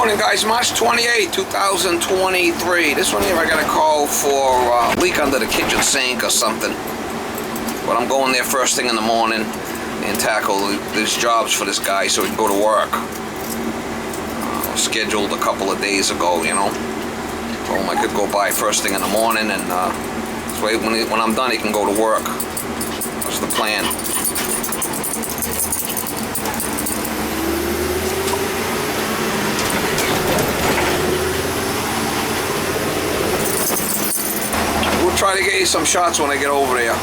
morning, guys. March 28, 2023. This one here, I got a call for a leak under the kitchen sink or something. But I'm going there first thing in the morning and tackle these jobs for this guy so he can go to work. Scheduled a couple of days ago, you know. Told him I could go by first thing in the morning, and this way when I'm done, he can go to work. That's the plan. We'll try to get you some shots when I get over there.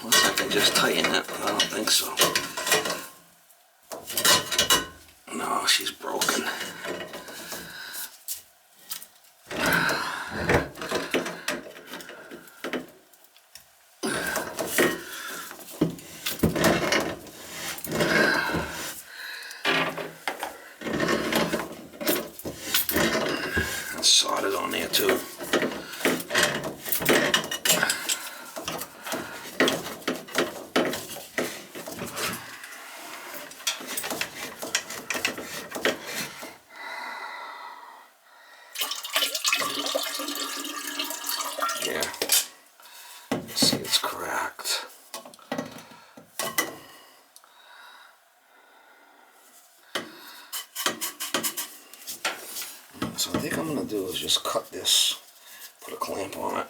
Unless I can just tighten it, I don't think so. No, she's broken. It's soldered on there too. Yeah, see, it's cracked. So I think I'm gonna do is just cut this, put a clamp on it.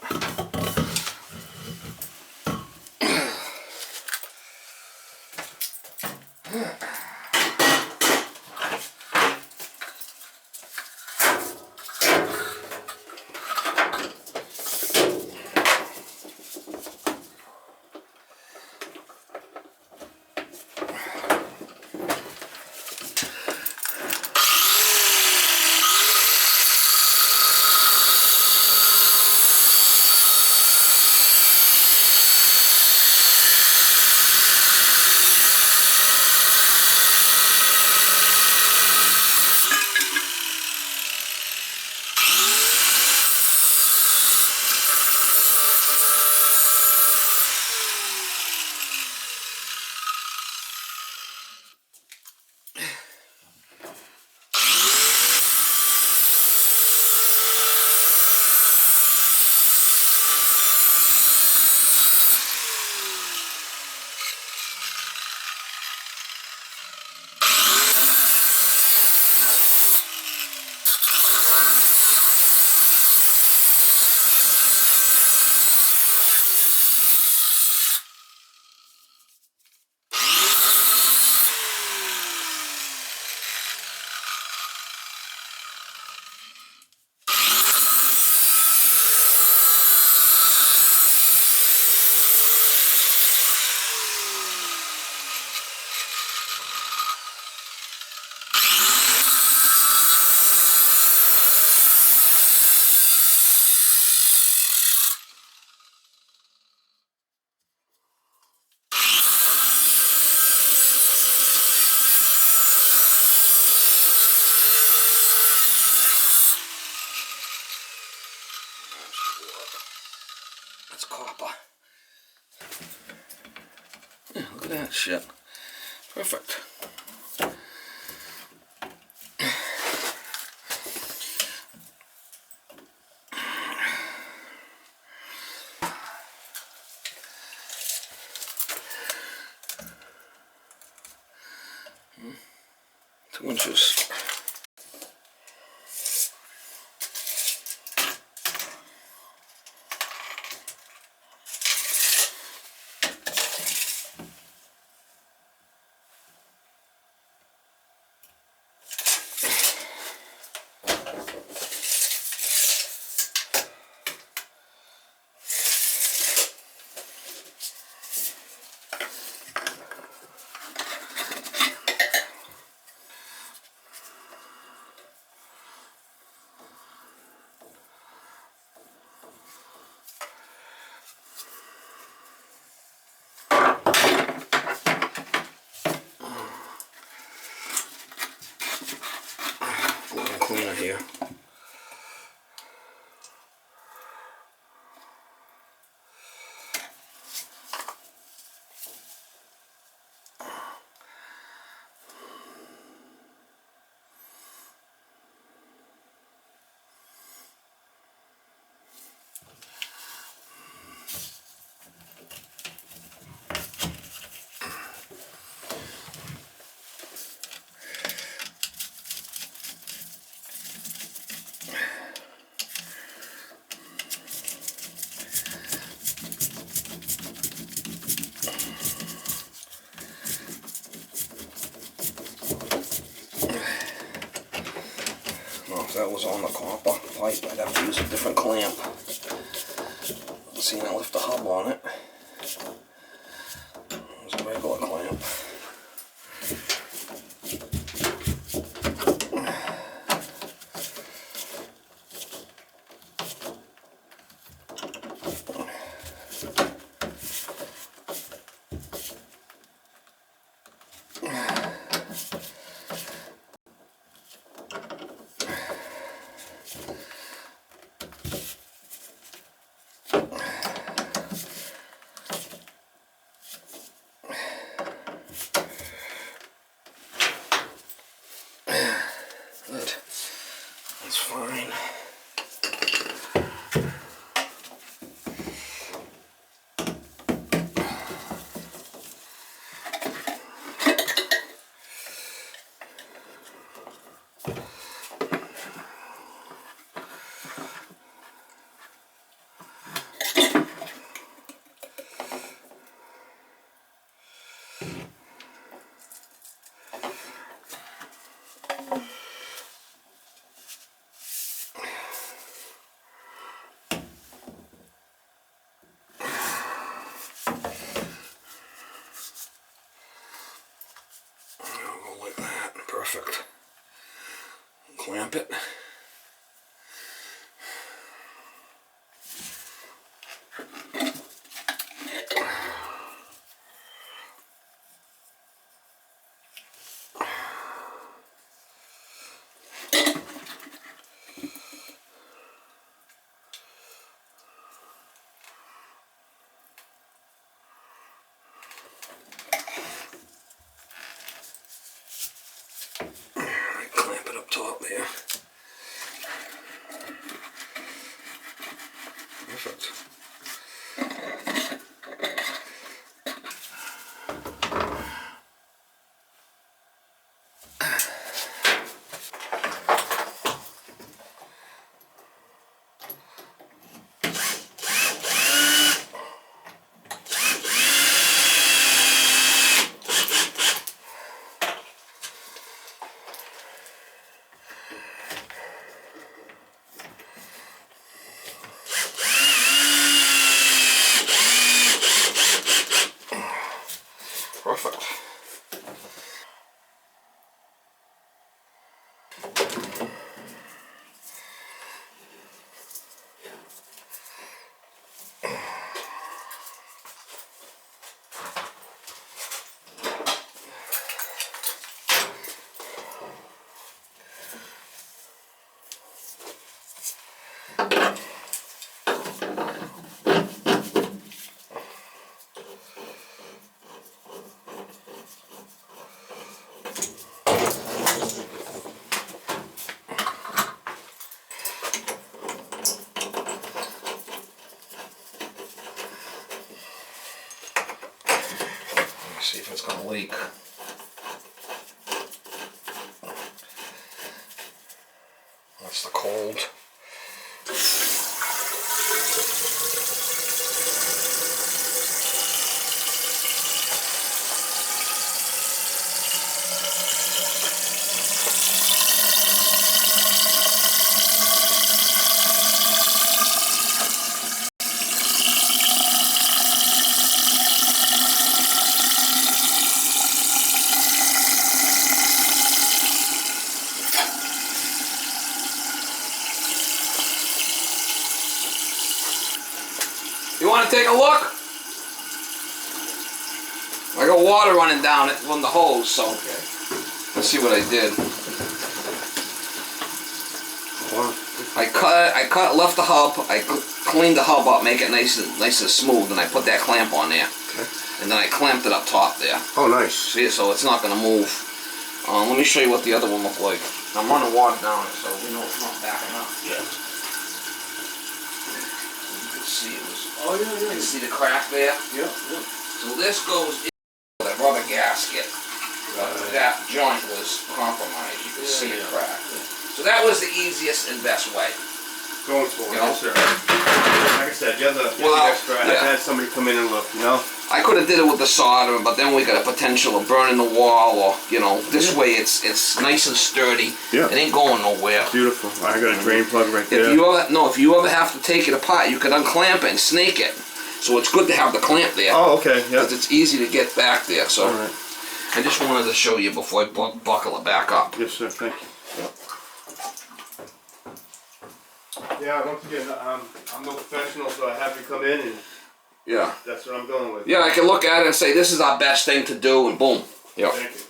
That's copper. Yeah, look at that shit. Perfect. Two inches. cleaner here. If that was on the copper pipe, I'd have to use a different clamp. See, I left the hub on it. There's a regular clamp. Good. That's fine. Like that. Perfect. Clamp it. Clamp it up top there. Perfect. Perfect. See if it's gonna leak. That's the cold. You want to take a look? I got water running down it from the hose, so let's see what I did. left the hub. I cleaned the hub up, make it nice and smooth, and I put that clamp on there. Okay. And then I clamped it up top there. Oh, nice. See, so it's not gonna move. Let me show you what the other one looked like. I'm running water down it, so we know it's not backing up. Yeah. You can see it was. Oh yeah, yeah. You can see the crack there. Yeah, yeah. So this goes in the rubber gasket. That joint was compromised. You can see it crack. So that was the easiest and best way. Going for it, Yes, sir. Like I said, you're the expert. I've had somebody come in and look, you know? I could have did it with the solder, but then we got a potential of burning the wall, or, you know, this way it's nice and sturdy. Yeah. It ain't going nowhere. Beautiful. I got a drain plug right there. If you ever have to take it apart, you could unclamp it and snake it. So it's good to have the clamp there. Oh, okay, yeah. Because it's easy to get back there, so. All right. I just wanted to show you before I buckle it back up. Yes, sir, thank you. Yeah, once again, I'm no professional, so I have you come in and Yeah. that's what I'm going with. Yeah, I can look at it and say, this is our best thing to do, and boom. Yeah. Thank you.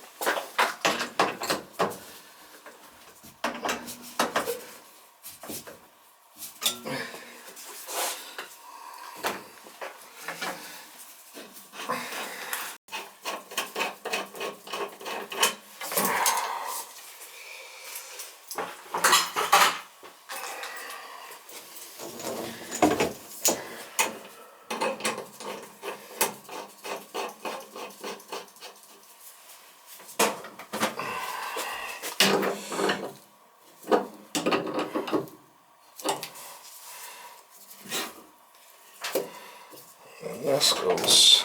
And this goes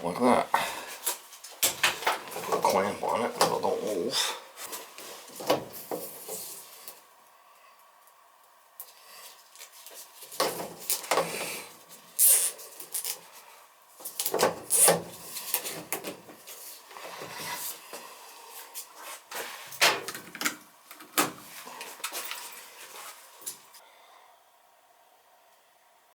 like that.